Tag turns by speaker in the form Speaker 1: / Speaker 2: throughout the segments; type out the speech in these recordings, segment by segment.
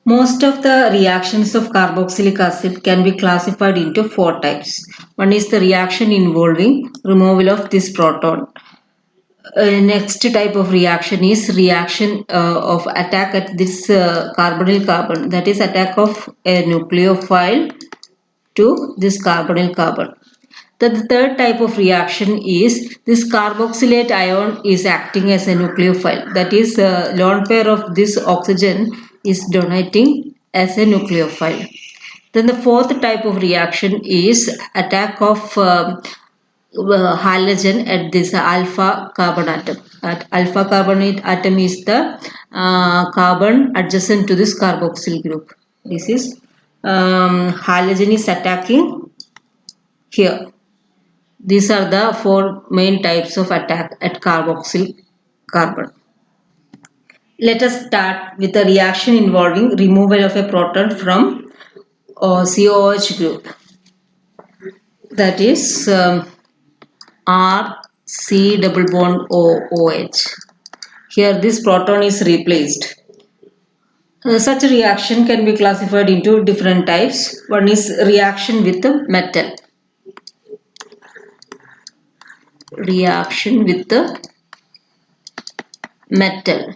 Speaker 1: Most of the reactions of carboxylic acid can be classified into four types. One is the reaction involving removal of this proton. Next type of reaction is reaction of attack at this carbonyl carbon, that is attack of a nucleophile to this carbonyl carbon. The third type of reaction is this carboxylate ion is acting as a nucleophile, that is lone pair of this oxygen is donating as a nucleophile. Then the fourth type of reaction is attack of halogen at this alpha carbon atom. Alpha carbonate atom is the carbon adjacent to this carboxyl group. This is halogen is attacking here. These are the four main types of attack at carboxyl carbon. Let us start with a reaction involving removal of a proton from COOH group. That is R C double bond OH. Here this proton is replaced. Such a reaction can be classified into different types. One is reaction with the metal. Reaction with the metal.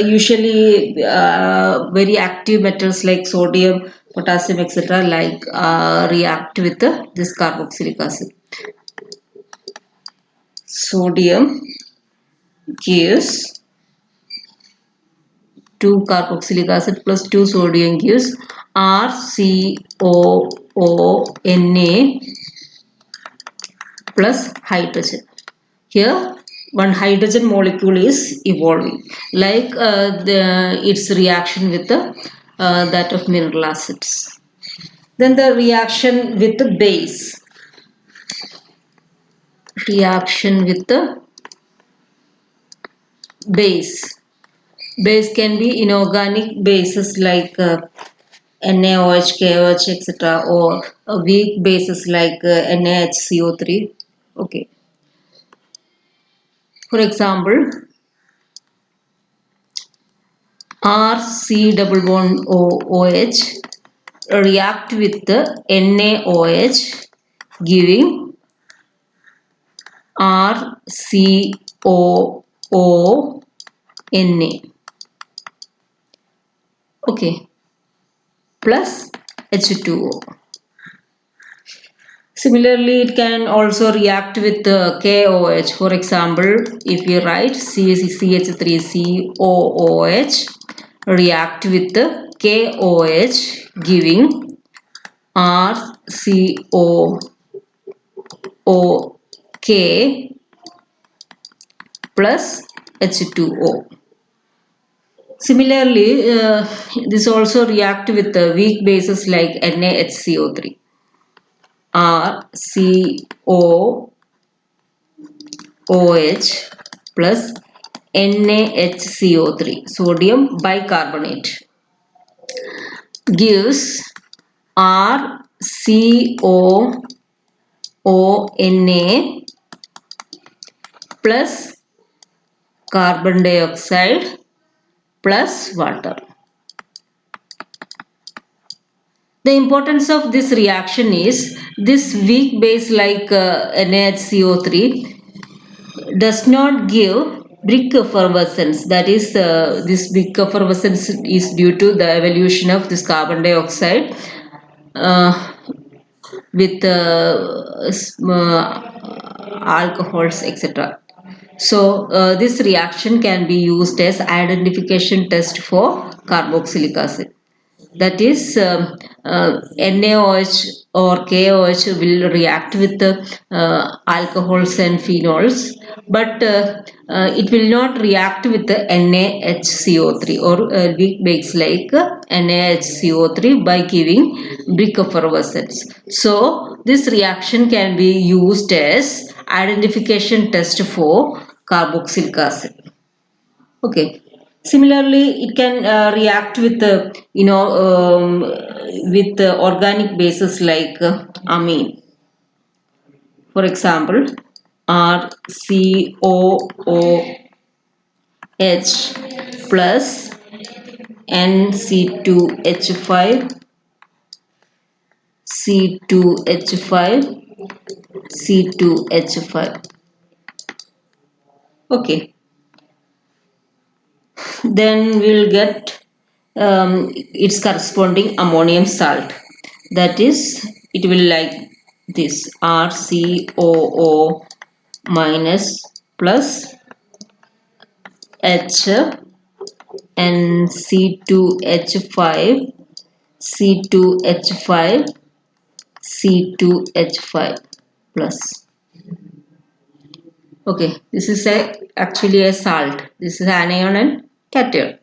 Speaker 1: Usually very active metals like sodium, potassium, etc. React with this carboxylic acid. Sodium gives 2 carboxylic acid plus 2 sodium gives RCOONA plus hydrogen. Here one hydrogen molecule is evolving, like its reaction with that of mineral acids. Then the reaction with the base. Reaction with the base. Base can be inorganic bases like NaOH, KOH, etc., or weak bases like NaHCO3. Okay. For example, RC double bond OH react with the NaOH, giving RCOONA. Okay, plus H2O. Similarly, it can also react with KOH. For example, if we write CH3COOH react with the KOH, giving RCOOK plus H2O. Similarly, this also react with the weak bases like NaHCO3. RCOOH plus NaHCO3, sodium bicarbonate, gives RCOONA plus carbon dioxide plus water. The importance of this reaction is this weak base like NaHCO3 does not give brick effervescence. That is, this brick effervescence is due to the evolution of this carbon dioxide with alcohols, etc. So this reaction can be used as identification test for carboxylic acid. That is, NaOH or KOH will react with the alcohols and phenols, but it will not react with the NaHCO3 or weak base like NaHCO3 by giving brick effervescence. So this reaction can be used as identification test for carboxylic acid. Okay. Similarly, it can react with with organic bases like amine. For example, RCOOH plus NC2H5, C2H5, C2H5. Okay, then we'll get its corresponding ammonium salt. That is, it will like this RCOO minus plus H and C2H5, C2H5, C2H5 plus. Okay, this is actually a salt. This is anion and cation.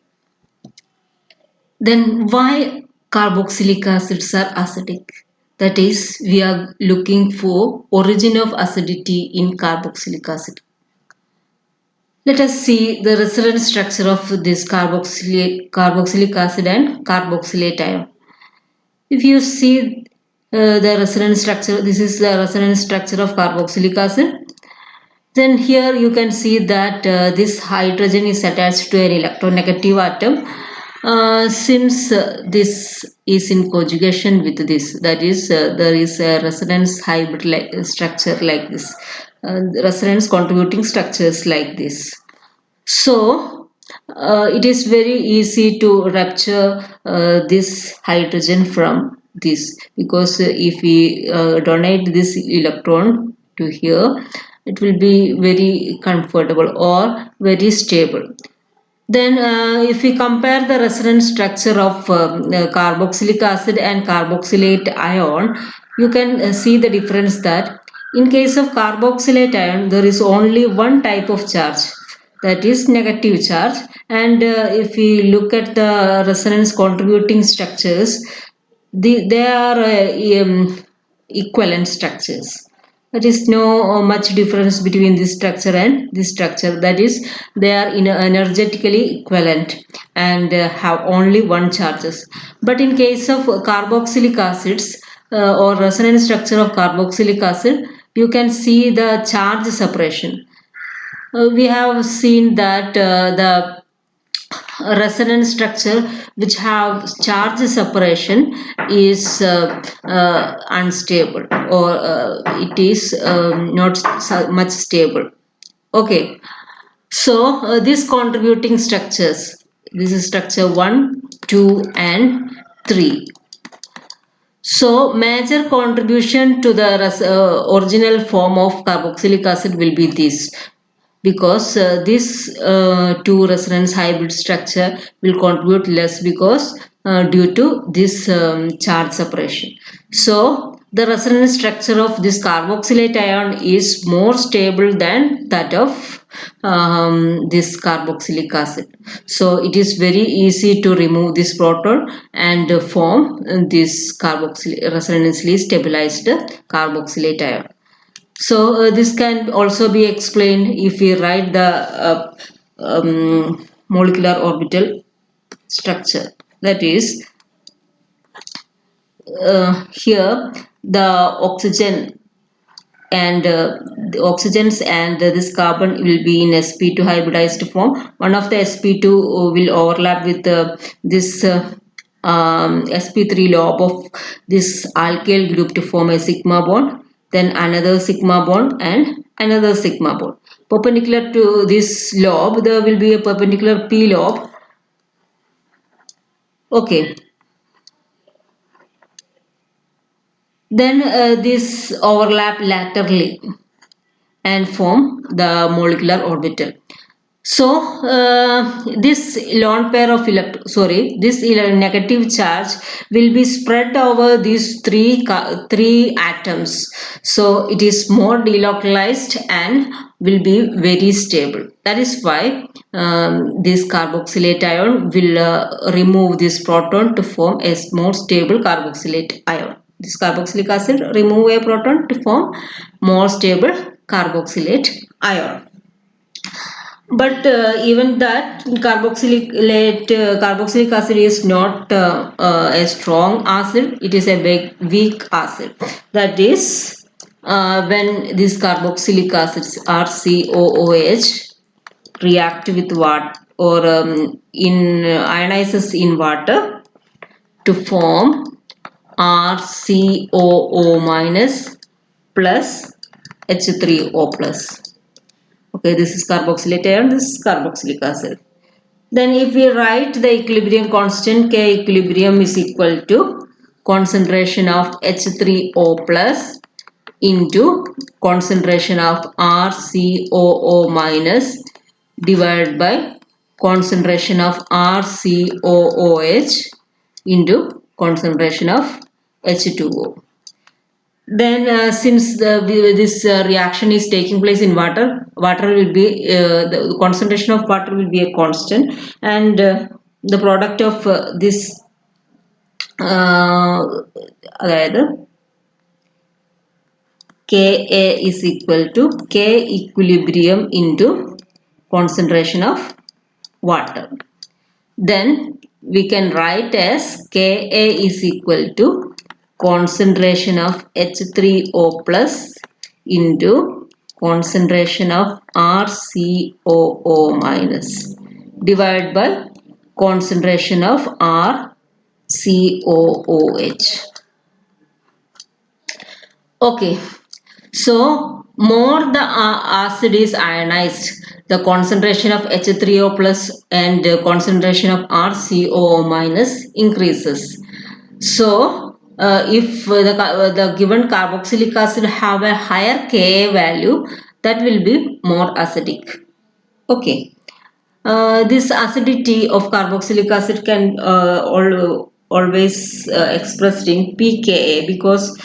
Speaker 1: Then why carboxylic acids are acidic? That is, we are looking for origin of acidity in carboxylic acid. Let us see the resonance structure of this carboxylic acid and carboxylate ion. If you see the resonance structure, this is the resonance structure of carboxylic acid. Then here you can see that this hydrogen is attached to an electronegative atom. Since this is in conjugation with this, that is, there is a resonance hybrid structure like this, resonance contributing structures like this. So it is very easy to rupture this hydrogen from this, because if we donate this electron to here, it will be very comfortable or very stable. Then if we compare the resonance structure of carboxylic acid and carboxylate ion, you can see the difference that in case of carboxylate ion, there is only one type of charge, that is negative charge. And if we look at the resonance contributing structures, they are equivalent structures. There is no much difference between this structure and this structure. That is, they are energetically equivalent and have only one charges. But in case of carboxylic acids or resonance structure of carboxylic acid, you can see the charge separation. We have seen that the resonance structure which have charge separation is unstable, or it is not so much stable. Okay, so these contributing structures, this is structure 1, 2 and 3. So major contribution to the original form of carboxylic acid will be this, because this two resonance hybrid structure will contribute less, because due to this charge separation. So the resonance structure of this carboxylate ion is more stable than that of this carboxylic acid. So it is very easy to remove this proton and form this resonantly stabilized carboxylate ion. So this can also be explained if we write the molecular orbital structure. That is, here the oxygen and the oxygens and this carbon will be in sp2 hybridized form. One of the sp2 will overlap with this sp3 lobe of this alkyl group to form a sigma bond, then another sigma bond and another sigma bond. Perpendicular to this lobe, there will be a perpendicular p lobe. Okay. Then this overlap laterally and form the molecular orbital. So this lone pair of this negative charge will be spread over these three atoms. So it is more delocalized and will be very stable. That is why this carboxylate ion will remove this proton to form a more stable carboxylate ion. This carboxylic acid remove a proton to form more stable carboxylate ion. But even that carboxylic acid is not a strong acid. It is a weak acid. That is, when these carboxylic acids RCOOH react with or ionizes in water to form RCOO minus plus H3O plus. Okay, this is carboxylate ion, this is carboxylic acid. Then if we write the equilibrium constant, K equilibrium is equal to concentration of H3O plus into concentration of RCOO minus divided by concentration of RCOOH into concentration of H2O. Then since this reaction is taking place in water, water will be the concentration of water will be a constant, and the product of this അതായത് Ka is equal to K equilibrium into concentration of water. Then we can write as Ka is equal to concentration of H3O plus into concentration of RCOO minus divided by concentration of RCOOH. Okay, so more the acid is ionized, the concentration of H3O plus and concentration of RCOO minus increases. So if the given carboxylic acid have a higher Ka value, that will be more acidic. Okay. This acidity of carboxylic acid can always expressed in pKa, because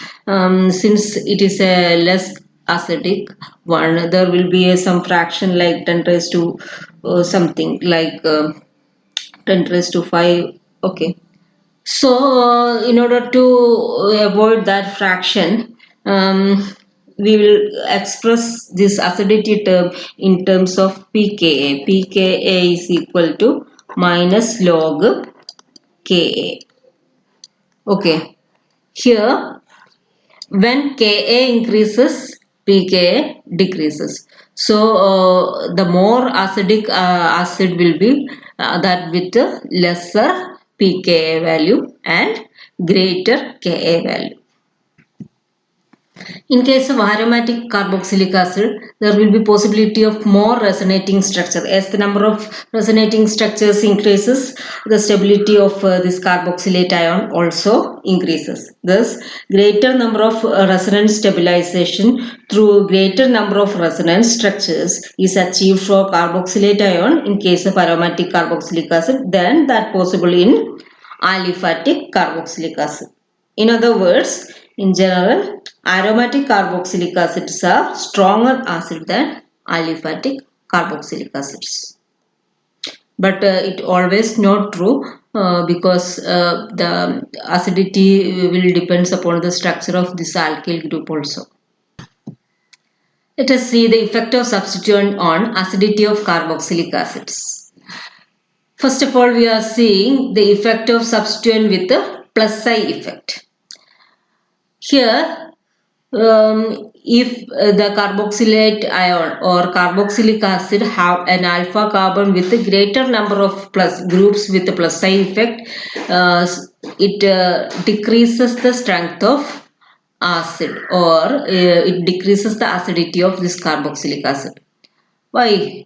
Speaker 1: since it is a less acidic one, there will be some fraction like 10 raised to something like 10 raised to 5. Okay. So in order to avoid that fraction, we will express this acidity term in terms of pKa. pKa is equal to minus log Ka. Okay. Here, when Ka increases, pKa decreases. So the more acidic acid will be that with lesser pKa value and greater Ka value. In case of aromatic carboxylic acid, there will be possibility of more resonating structure. As the number of resonating structures increases, the stability of this carboxylate ion also increases. Thus, greater number of resonance stabilization through greater number of resonance structures is achieved for carboxylate ion in case of aromatic carboxylic acid than that possible in aliphatic carboxylic acid. In other words, in general, aromatic carboxylic acids are stronger acid than aliphatic carboxylic acids. But it always not true because the acidity will depends upon the structure of this alkyl group also. Let us see the effect of substituent on acidity of carboxylic acids. First of all, we are seeing the effect of substituent with the plus I effect. Here, if the carboxylate ion or carboxylic acid have an alpha carbon with a greater number of plus groups with the plus I effect, it decreases the strength of acid, or it decreases the acidity of this carboxylic acid. Why?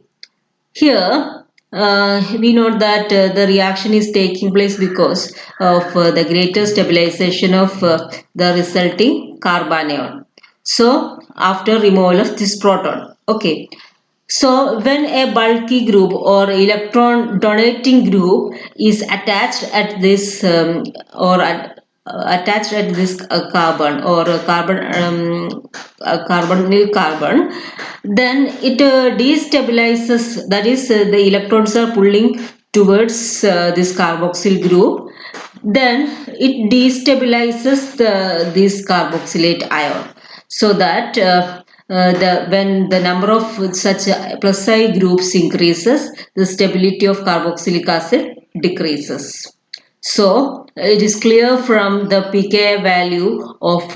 Speaker 1: Here, we note that the reaction is taking place because of the greater stabilization of the resulting carbanion. So, after removal of this proton. Okay. So, when a bulky group or electron donating group is attached at this attached at this carbon or carbonyl carbon, then it destabilizes, that is the electrons are pulling towards this carboxyl group, then it destabilizes this carboxylate ion, so that when the number of such plus I groups increases, the stability of carboxylic acid decreases. So it is clear from the pKa value of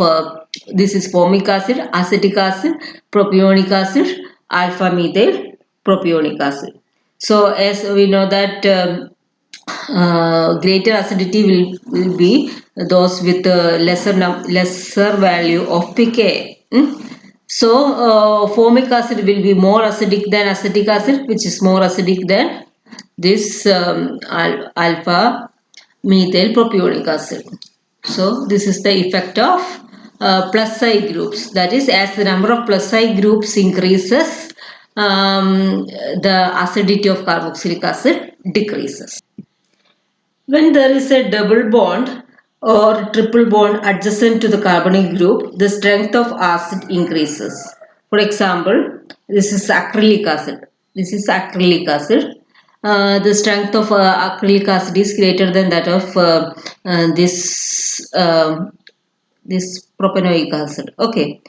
Speaker 1: this is formic acid, acetic acid, propionic acid, alpha methyl propionic acid. So as we know that greater acidity will be those with lesser value of pK. So formic acid will be more acidic than acetic acid, which is more acidic than this alpha methyl propionic acid. So this is the effect of plus I groups. That is, as the number of plus I groups increases, the acidity of carboxylic acid decreases. When there is a double bond or triple bond adjacent to the carbonyl group, the strength of acid increases. For example, this is acrylic acid. This is acrylic acid. The strength of acrylic acid is greater than that of this propanoic acid. Okay.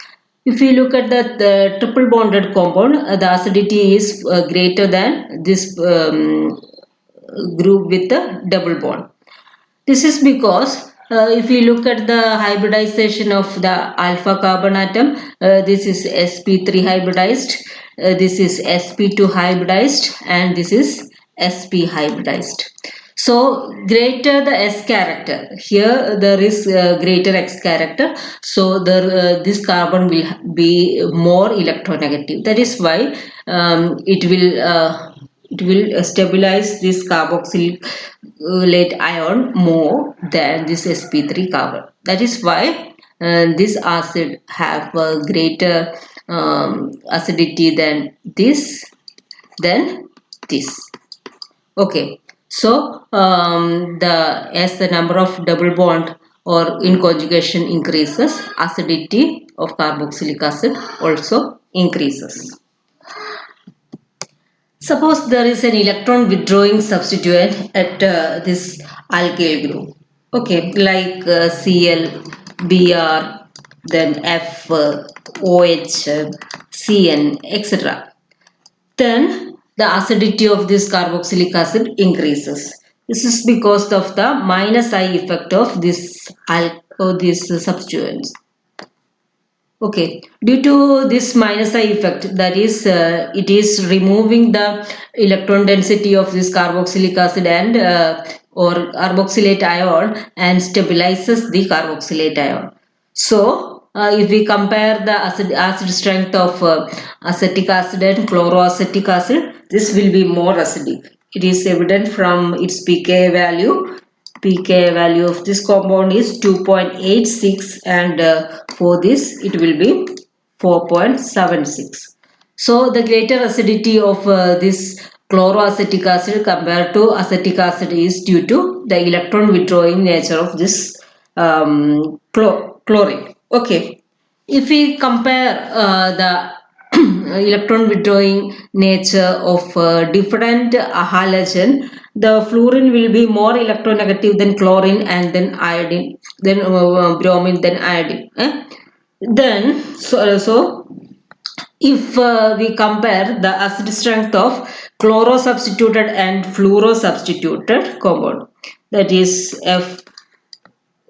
Speaker 1: If we look at the triple bonded compound, the acidity is greater than this group with the double bond. This is because if we look at the hybridization of the alpha carbon atom, this is sp3 hybridized, this is sp2 hybridized, and this is sp hybridized. So greater the s character, here there is greater x character, so this carbon will be more electronegative. That is why it will stabilize this carboxylate ion more than this sp3 carbon. That is why this acid have a greater acidity than this. Okay, so as the number of double bond or in conjugation increases, acidity of carboxylic acid also increases. Suppose there is an electron withdrawing substituent at this alkyl group. Okay, like Cl, Br, then F, OH, Cn, etc. Then the acidity of this carboxylic acid increases. This is because of the minus I effect of these substituents. Okay, due to this minus I effect, that is, it is removing the electron density of this carboxylic acid and or carboxylate ion and stabilizes the carboxylate ion. So, if we compare the acid strength of acetic acid and chloroacetic acid, this will be more acidic. It is evident from its pK value. pK value of this compound is 2.86 and for this it will be 4.76. So the greater acidity of this chloroacetic acid compared to acetic acid is due to the electron withdrawing nature of this chlorine. Okay, if we compare the electron withdrawing nature of different halogen, the fluorine will be more electronegative than chlorine and then iodine, then bromine, then iodine. Then, so if we compare the acid strength of chloro substituted and fluoro substituted compound, that is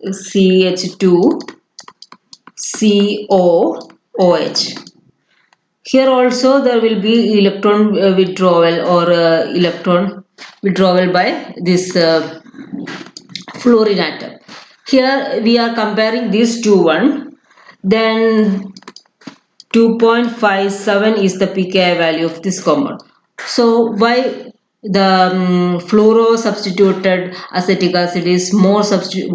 Speaker 1: FCH2 COOH. Here also there will be electron withdrawal or electron withdrawal by this fluorine atom. Here we are comparing these two one. Then 2.57 is the pKi value of this compound. So why the fluoro substituted acetic acid is more acidic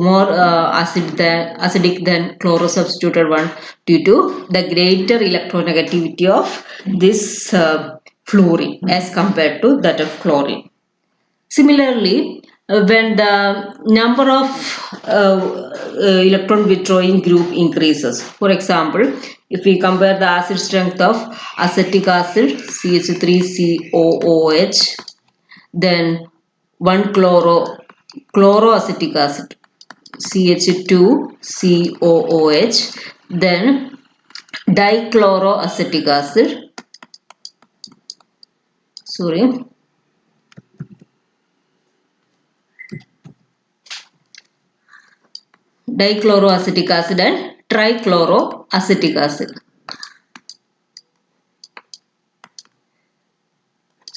Speaker 1: than chloro substituted one, due to the greater electronegativity of this fluorine as compared to that of chlorine. Similarly, when the number of electron withdrawing group increases, for example, if we compare the acid strength of acetic acid CH3COOH, then 1 chloroacetic acid CH2COOH, then dichloroacetic acid, dichloroacetic acid and trichloroacetic acid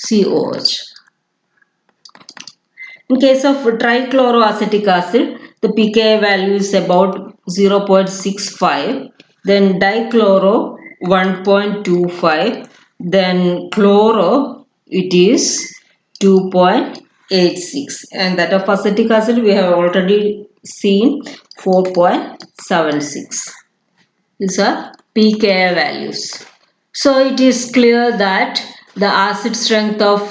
Speaker 1: COH. In case of trichloroacetic acid, the pKa value is about 0.65, then dichloro 1.25, then chloro it is 2.86, and that of acetic acid we have already seen 4.76. These are pKa values. So it is clear that the acid strength of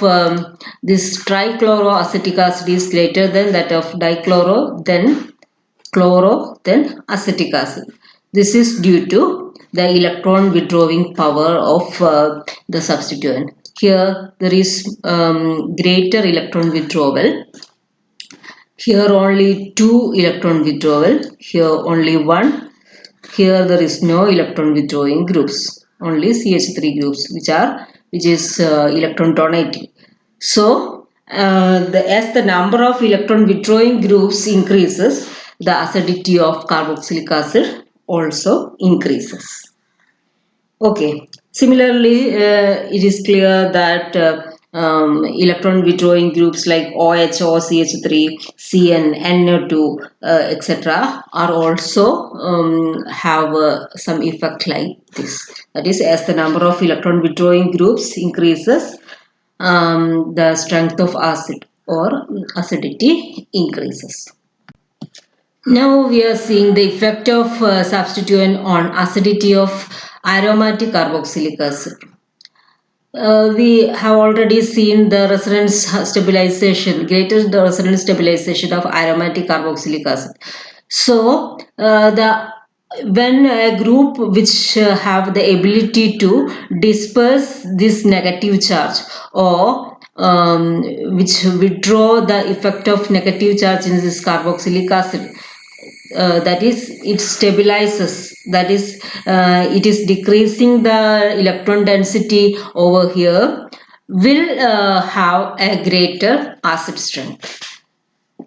Speaker 1: this trichloroacetic acid is greater than that of dichloro, then chloro, then acetic acid. This is due to the electron withdrawing power of the substituent. Here there is greater electron withdrawal. Here only 2 electron withdrawal. Here only 1. Here there is no electron withdrawing groups, only CH3 groups which is electron donating. So as the number of electron withdrawing groups increases, the acidity of carboxylic acid also increases. Okay. Similarly, it is clear that electron withdrawing groups like OH or CH3, CN, NO2, etc. are also have some effect like this. That is, as the number of electron withdrawing groups increases, the strength of acid or acidity increases. Now we are seeing the effect of substituent on acidity of aromatic carboxylic acid. We have already seen the resonance stabilization, greater the resonance stabilization of aromatic carboxylic acid. So, when a group which have the ability to disperse this negative charge or which withdraw the effect of negative charge in this carboxylic acid, that is it stabilizes, that is it is decreasing the electron density over here, will have a greater acid strength.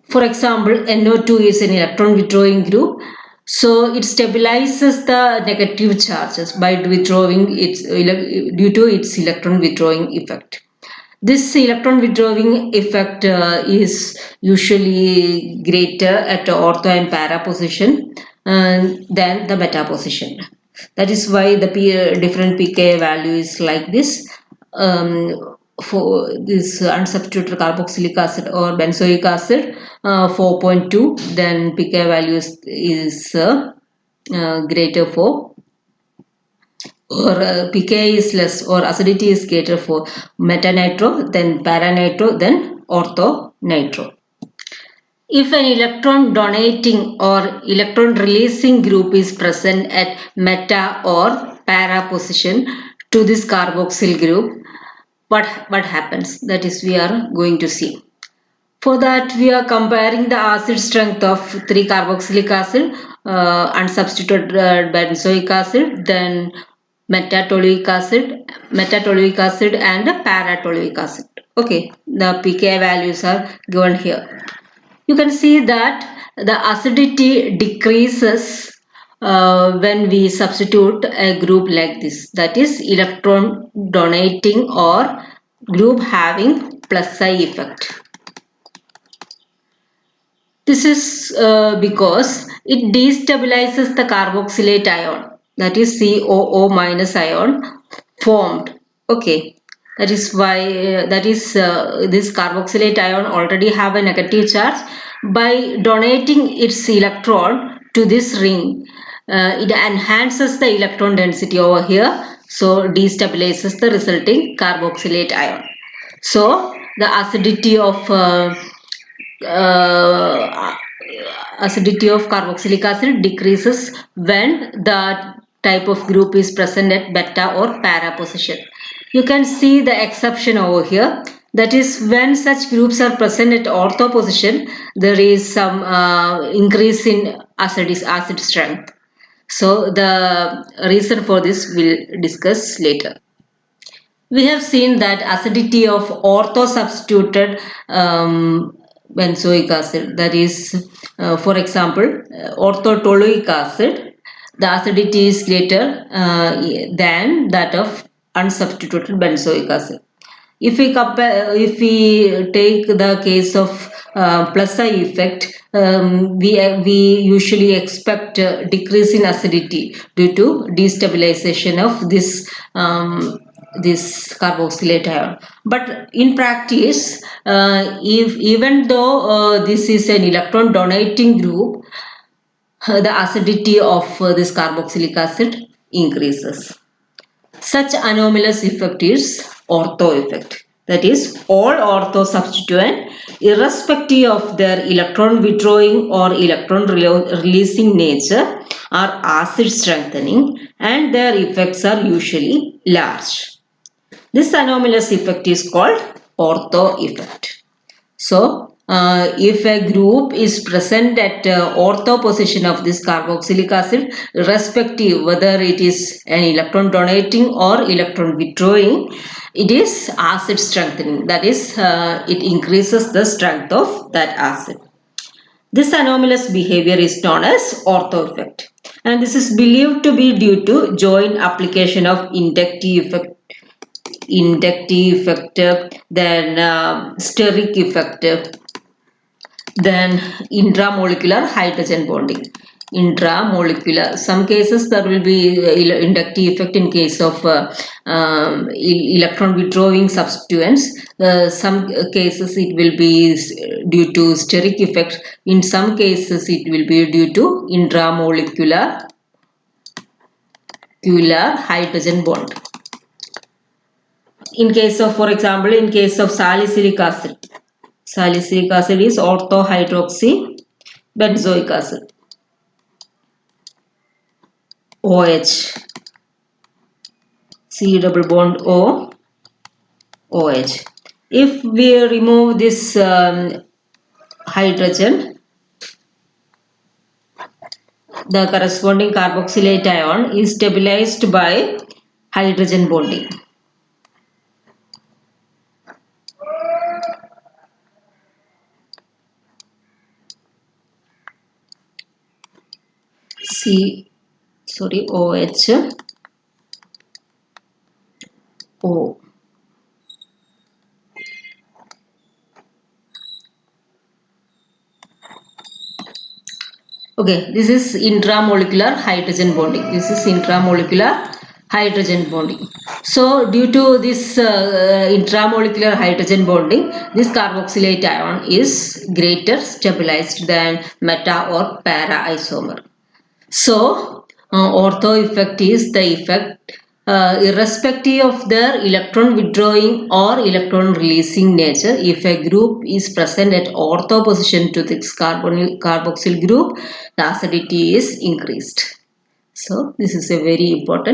Speaker 1: For example, NO2 is an electron withdrawing group, so it stabilizes the negative charges by withdrawing its due to its electron withdrawing effect. This electron withdrawing effect is usually greater at ortho and para position than the beta position. That is why the different pKa value is like this. For this unsubstituted carboxylic acid or benzoic acid, 4.2, then pKa value is greater for, or pKa is less or acidity is greater for metanitro, then paranitro, then orthonitro. If an electron donating or electron releasing group is present at meta or para position to this carboxyl group, what happens? That is, we are going to see. For that, we are comparing the acid strength of 3-carboxylic acid, unsubstituted benzoic acid, then metatoluic acid and paratoluic acid. Okay, the pKa values are given here. You can see that the acidity decreases when we substitute a group like this, that is electron donating or group having plus I effect. This is because it destabilizes the carboxylate ion, that is COO minus ion formed. Okay, that is why this carboxylate ion already have a negative charge. By donating its electron to this ring, it enhances the electron density over here, so destabilizes the resulting carboxylate ion. So the acidity of carboxylic acid decreases when the type of group is present at beta or para position. You can see the exception over here. That is, when such groups are present at ortho position, there is some increase in acid strength. So the reason for this we'll discuss later. We have seen that acidity of ortho-substituted benzoic acid, that is, for example, orthotoluic acid, the acidity is greater than that of unsubstituted benzoic acid. If we take the case of plus the effect, we usually expect decrease in acidity due to destabilization of this carboxylate ion. But in practice, if even though this is an electron donating group, the acidity of this carboxylic acid increases. Such anomalous effect is ortho effect. That is, all ortho substituent, irrespective of their electron withdrawing or electron releasing nature, are acid strengthening, and their effects are usually large. This anomalous effect is called ortho effect. So, if a group is present at ortho position of this carboxylic acid, irrespective whether it is an electron donating or electron withdrawing, it is acid strengthening. That is, it increases the strength of that acid. This anomalous behavior is known as ortho effect, and this is believed to be due to joint application of inductive effect, then steric effect, then intramolecular hydrogen bonding. Intramolecular. Some cases there will be inductive effect in case of electron withdrawing substituents. Some cases it will be due to steric effect. In some cases it will be due to intramolecular hydrogen bond. In case of, for example, in case of salicylic acid is orthohydroxy benzoic acid, OH, C double bond O, OH. If we remove this hydrogen, the corresponding carboxylate ion is stabilized by hydrogen bonding. OH, O. Okay, this is intramolecular hydrogen bonding. So, due to this intramolecular hydrogen bonding, this carboxylate ion is greater stabilized than meta or para isomer. So, ortho effect is the effect irrespective of their electron withdrawing or electron releasing nature. If a group is present at ortho position to this carboxyl group, the acidity is increased. So, this is a very important